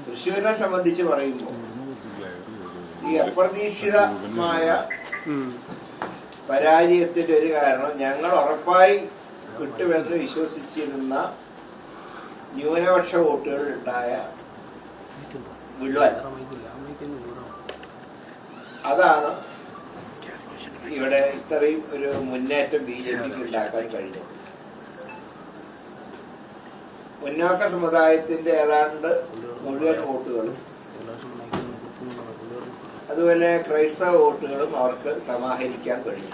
തൃശ്ശൂരിനെ സംബന്ധിച്ച് പറയുമ്പോൾ ഈ അപ്രതീക്ഷിതമായ പരാജയത്തിന്റെ ഒരു കാരണം ഞങ്ങൾ ഉറപ്പായി കിട്ടുമെന്ന് വിശ്വസിച്ചിരുന്ന ന്യൂനപക്ഷ വോട്ടുകൾ ഉണ്ടായ വിള്ളൽ. അതാണ് ഇവിടെ ഇത്രയും ഒരു മുന്നേറ്റം BJPക്ക് ഉണ്ടാക്കാൻ കഴിഞ്ഞത്. മുന്നോക്ക സമുദായത്തിന്റെ ഏതാണ്ട് മുഴുവൻ വോട്ടുകളും അതുപോലെ ക്രൈസ്തവ വോട്ടുകളും അവർക്ക് സമാഹരിക്കാൻ കഴിഞ്ഞു.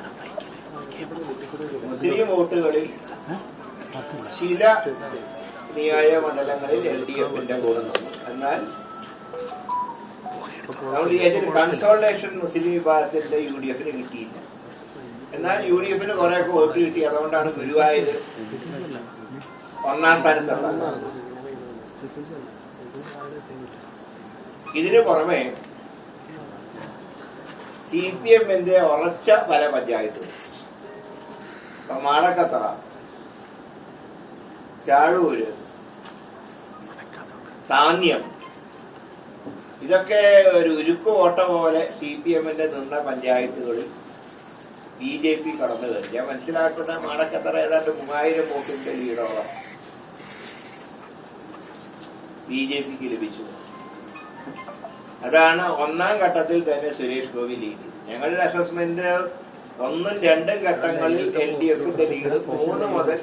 മുസ്ലിം വോട്ടുകളിൽ ചില നിയോജക മണ്ഡലങ്ങളിൽ LDFന്റെ കൂടെ നിന്നു. എന്നാൽ നമ്മൾ വിചാരിച്ചൊരു കൺസോൾട്ടേഷൻ മുസ്ലിം വിഭാഗത്തിന്റെ UDFന് കിട്ടിയില്ല. എന്നാൽ UDFന് കുറെയൊക്കെ വോട്ട് കിട്ടി. അതുകൊണ്ടാണ് ഗുരുവായൂർ ഒന്നാം സ്ഥാനത്തെത്താൻ. ഇതിനു പുറമെ CPMന്റെ ഉറച്ച പല പഞ്ചായത്തുകൾ, മാടക്കത്തറ, ചാഴൂര്, താന്യം, ഇതൊക്കെ ഒരു ഉരുക്കു ഓട്ട പോലെ CPMന്റെ നിന്ന പഞ്ചായത്തുകളിൽ BJP കടന്നു കയറി. ഞാൻ മനസ്സിലാക്കുന്ന മാടക്കത്തറ ഏതാണ്ട് 3000 വോട്ടിന്റെ ലീഡോളം BJPക്ക് ലഭിച്ചു. അതാണ് ഒന്നാം ഘട്ടത്തിൽ തന്നെ സുരേഷ് ഗോപി ലീഡ്. ഞങ്ങളുടെ അസസ്മെന്റ് 1ഉം 2ഉം ഘട്ടങ്ങളിൽ LDFന്റെ ലീഡ്, 3 മുതൽ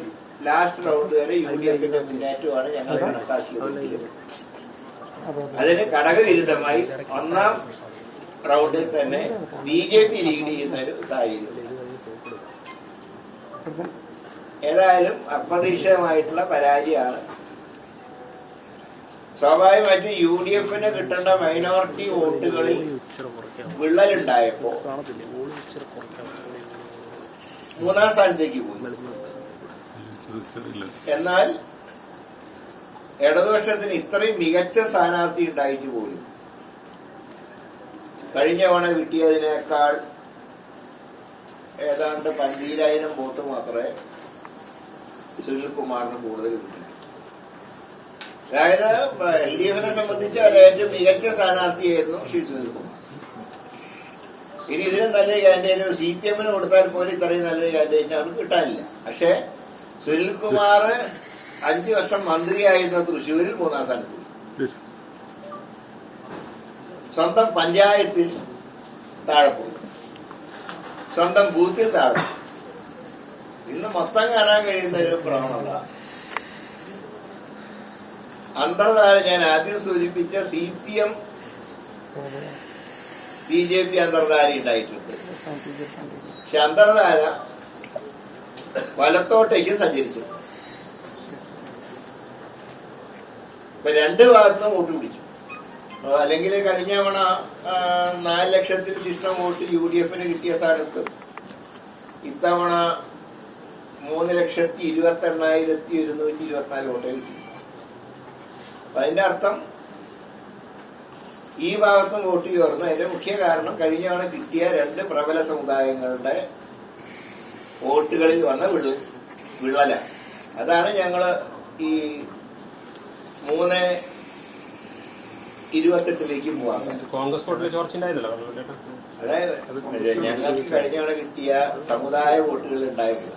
ലാസ്റ്റ് റൗണ്ട് വരെ UDFന്റെ മുന്നേറ്റമാണ് ഞങ്ങൾ കണക്കാക്കിയത്. അതിന് ഘടകവിരുദ്ധമായി ഒന്നാം റൗണ്ടിൽ തന്നെ BJP ലീഡ് ചെയ്യുന്ന ഒരു സാഹചര്യം. ഏതായാലും അപ്രതീക്ഷിതമായിട്ടുള്ള പരാജയമാണ്. സ്വാഭാവികമായിട്ടും UDFന് കിട്ടേണ്ട മൈനോറിറ്റി വോട്ടുകളിൽ വിള്ളലുണ്ടായപ്പോ 3ാം സ്ഥാനത്തേക്ക് പോയി. എന്നാൽ ഇടതുപക്ഷത്തിന് ഇത്രയും മികച്ച സ്ഥാനാർത്ഥി ഉണ്ടായിട്ട് പോലും കഴിഞ്ഞ തവണ കിട്ടിയതിനേക്കാൾ ഏതാണ്ട് 12,000 വോട്ട് മാത്രമേ സുനിൽകുമാറിന് കൂടുതൽ കിട്ടി. അതായത് LDFനെ സംബന്ധിച്ച് ഏറ്റവും മികച്ച സ്ഥാനാർത്ഥിയായിരുന്നു ശ്രീ സുനിൽകുമാർ. ഇനി ഇതിനും നല്ലൊരു കാൻഡിഡേറ്റ് CPMന് കൊടുത്താൽ പോലും ഇത്രയും നല്ലൊരു കാൻഡിഡേറ്റ് അവർക്ക് കിട്ടാനില്ല. പക്ഷെ സുനിൽകുമാർ 5 വർഷം മന്ത്രിയായിരുന്ന തൃശ്ശൂരിൽ 3ാം സ്ഥാനത്ത്, സ്വന്തം പഞ്ചായത്തിൽ താഴെ പോയി, സ്വന്തം ബൂത്തിൽ താഴെ. ഇന്ന് മൊത്തം കാണാൻ കഴിയുന്ന ഒരു പ്രവണത അന്തർധാര, ഞാൻ ആദ്യം സൂചിപ്പിച്ച CPM BJP അന്തർധാര ഉണ്ടായിട്ടുണ്ട്. പക്ഷെ അന്തർധാര വലത്തോട്ടേക്കും സഞ്ചരിച്ചു. ഇപ്പൊ 2 ഭാഗത്തും വോട്ട് പിടിച്ചു. അല്ലെങ്കിൽ കഴിഞ്ഞ തവണ 4 ലക്ഷത്തിൽ ശിഷ്ടം വോട്ട് UDFന് കിട്ടിയ സ്ഥാനത്ത് ഇത്തവണ 3,28,124 വോട്ടേ കിട്ടി. അതിന്റെ അർത്ഥം ഈ ഭാഗത്തും വോട്ട് ചേർന്നു. അതിന്റെ മുഖ്യ കാരണം കഴിഞ്ഞ തവണ കിട്ടിയ 2 പ്രബല സമുദായങ്ങളുടെ വോട്ടുകളിൽ വന്ന വിള്ളല. അതാണ് ഞങ്ങള് ഈ 3,28 പോവാൻ. അതായത് ഞങ്ങൾക്ക് കഴിഞ്ഞ തവണ കിട്ടിയ സമുദായ വോട്ടുകൾ ഉണ്ടായത്,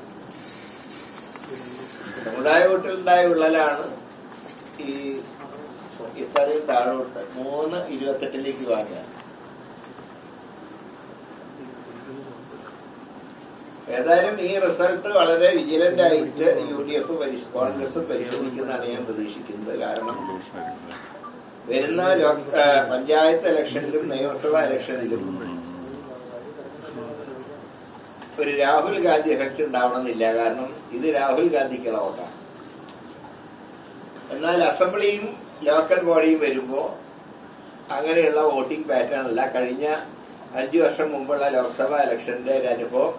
സമുദായ വോട്ടുകളുണ്ടായ വിള്ളലാണ് ഈ ഇത്രയും താഴോട്ട് 3,28 വാങ്ങുക. ഏതായാലും ഈ റിസൾട്ട് വളരെ വിജിലന്റ് ആയിട്ട് UDF കോൺഗ്രസും പരിശോധിക്കുന്നതാണ് ഞാൻ പ്രതീക്ഷിക്കുന്നത്. കാരണം വരുന്ന പഞ്ചായത്ത് ഇലക്ഷനിലും നിയമസഭാ ഇലക്ഷനിലും ഒരു രാഹുൽ ഗാന്ധി എഫക്ട് ഉണ്ടാവണമെന്നില്ല. കാരണം ഇത് രാഹുൽ ഗാന്ധിക്കുള്ള വോട്ടാണ്. എന്നാൽ അസംബ്ലിയും ലോക്കൽ ബോഡിയും വരുമ്പോൾ അങ്ങനെയുള്ള വോട്ടിംഗ് പാറ്റേൺ അല്ല. കഴിഞ്ഞ 5 വർഷം മുമ്പുള്ള ലോക്സഭാ ഇലക്ഷന്റെ ഒരു അനുഭവം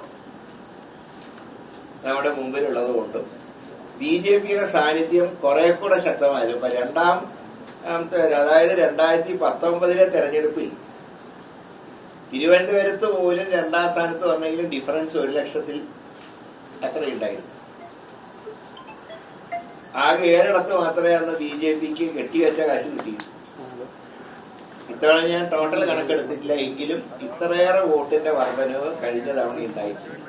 നമ്മുടെ മുമ്പിലുള്ളത് കൊണ്ടും BJPയുടെ സാന്നിധ്യം കുറെ കൂടെ ശക്തമായിരുന്നു. ഇപ്പൊ അതായത് 2019 തെരഞ്ഞെടുപ്പിൽ തിരുവനന്തപുരത്ത് പോലും 2ാം സ്ഥാനത്ത് വന്നെങ്കിലും ഡിഫറൻസ് 1 ലക്ഷത്തിൽ എത്രയുണ്ടായിരുന്നു. ആകെ 7 മാത്രമേ അന്ന് BJPക്ക് കെട്ടിവെച്ച കാശ് കിട്ടിയിട്ടു. ഇത്തവണ ഞാൻ ടോട്ടൽ കണക്കെടുത്തിട്ടില്ല എങ്കിലും ഇത്രയേറെ വോട്ടിന്റെ വർധനവ് കഴിഞ്ഞ തവണ ഉണ്ടായിട്ടുണ്ട്.